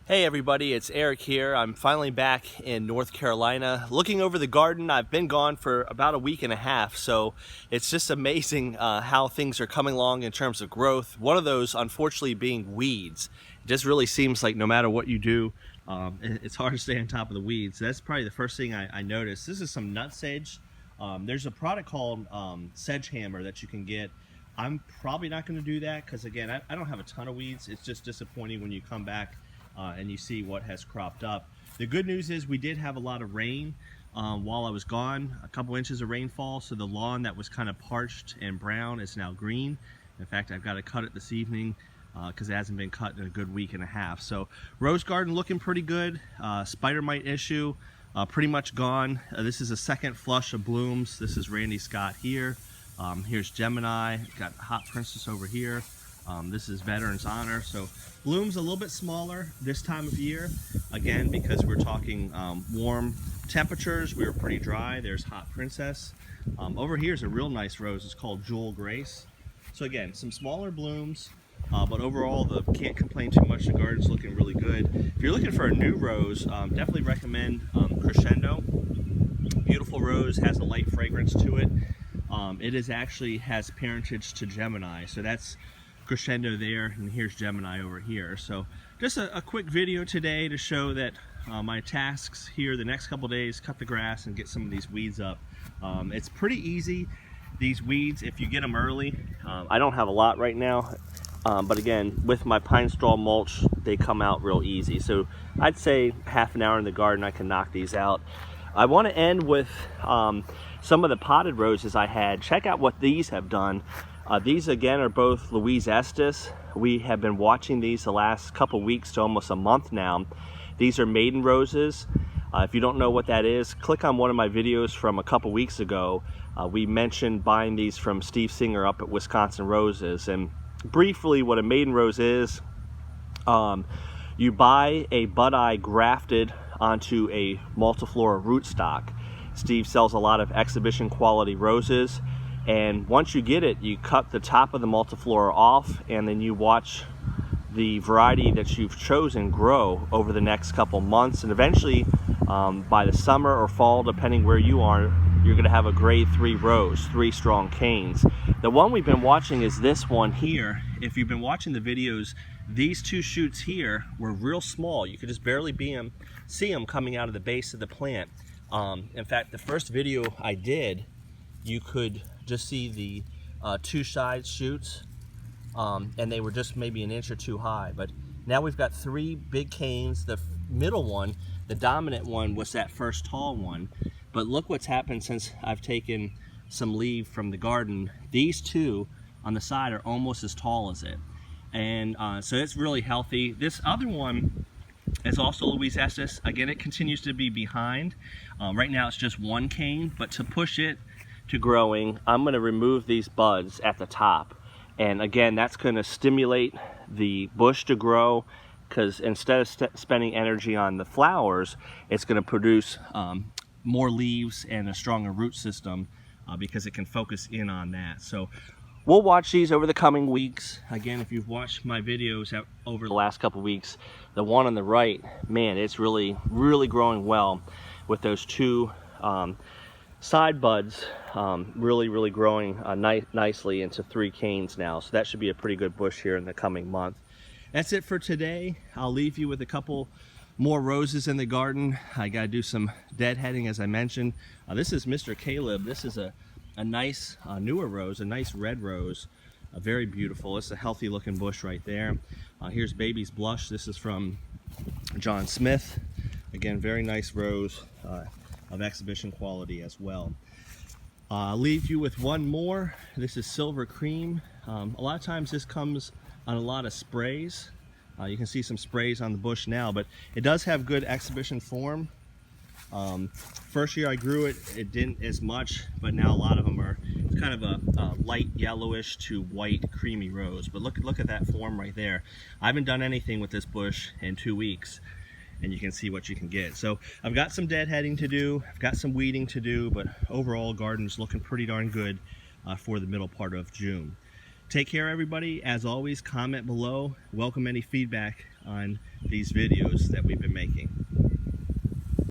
Hey everybody, it's Eric here. I'm finally back in North Carolina looking over the garden. I've been gone for about a week and a half, so it's just amazing how things are coming along in terms of growth. One of those, unfortunately, being weeds. It just really seems like no matter what you do, it's hard to stay on top of the weeds. That's probably the first thing I noticed. This is some nutsedge. There's a product called Sedgehammer that you can get. I'm probably not going to do that because, again, I don't have a ton of weeds. It's just disappointing when you come back and you see what has cropped up. The good news is we did have a lot of rain while I was gone, a couple inches of rainfall, so the lawn that was kind of parched and brown is now green. In fact, I've got to cut it this evening because it hasn't been cut in a good week and a half. So rose garden looking pretty good. Spider mite issue pretty much gone. This is a second flush of blooms. This is Randy Scott here. Here's Gemini, got Hot Princess over here. This is Veterans Honor. So blooms a little bit smaller this time of year, again because we're talking warm temperatures. We were pretty dry. There's Hot Princess. Over here is a real nice rose. It's called Jewel Grace. So again, some smaller blooms, but overall can't complain too much. The garden's looking really good. If you're looking for a new rose, definitely recommend Crescendo. Beautiful rose, has a light fragrance to it. It is actually has parentage to Gemini, so that's Crescendo there, and here's Gemini over here. So just a quick video today to show that my tasks here the next couple days, cut the grass and get some of these weeds up. It's pretty easy, these weeds, if you get them early. I don't have a lot right now, but again, with my pine straw mulch, they come out real easy. So I'd say half an hour in the garden I can knock these out. I want to end with some of the potted roses I had. Check out what these have done. These again are both Louise Estes. We have been watching these the last couple weeks to almost a month now. These are maiden roses. If you don't know what that is, click on one of my videos from a couple weeks ago. We mentioned buying these from Steve Singer up at Wisconsin Roses. And briefly, what a maiden rose is, you buy a bud eye grafted onto a multiflora rootstock. Steve sells a lot of exhibition quality roses. And once you get it, you cut the top of the multiflora off, and then you watch the variety that you've chosen grow over the next couple months. And eventually, by the summer or fall, depending where you are, you're going to have a grade 3 rose, 3 strong canes. The one we've been watching is this one here. If you've been watching the videos, these two shoots here were real small. You could just barely see them coming out of the base of the plant. In fact, the first video I did, you could just see the two side shoots, and they were just maybe an inch or two high. But now we've got 3 big canes. The middle one, the dominant one, was that first tall one. But look what's happened since I've taken some leaf from the garden. These two on the side are almost as tall as it. And so it's really healthy. This other one is also Louise Estes. Again, it continues to be behind. Right now it's just 1 cane, but to push it to growing, I'm going to remove these buds at the top. And again, that's going to stimulate the bush to grow, because instead of spending energy on the flowers, it's going to produce more leaves and a stronger root system because it can focus in on that. So we'll watch these over the coming weeks. Again, if you've watched my videos over the last couple weeks, the one on the right, man, it's really growing well with those 2 side buds really growing nicely into 3 canes now. So that should be a pretty good bush here in the coming month. That's it for today. I'll leave you with a couple more roses in the garden. I gotta do some deadheading, as I mentioned. This is Mr. Caleb. This is a nice newer rose, a nice red rose, very beautiful. It's a healthy looking bush right there. Here's Baby's Blush. This is from John Smith. Again, very nice rose of exhibition quality as well. I'll leave you with one more. This is Silver Cream. A lot of times this comes on a lot of sprays. You can see some sprays on the bush now, but it does have good exhibition form. First year I grew it, it didn't as much, but now a lot of them are kind of a light yellowish to white creamy rose. But look at that form right there. I haven't done anything with this bush in 2 weeks, and you can see what you can get. So I've got some deadheading to do, I've got some weeding to do, but overall garden's looking pretty darn good for the middle part of June. Take care, everybody. As always, comment below. Welcome any feedback on these videos that we've been making.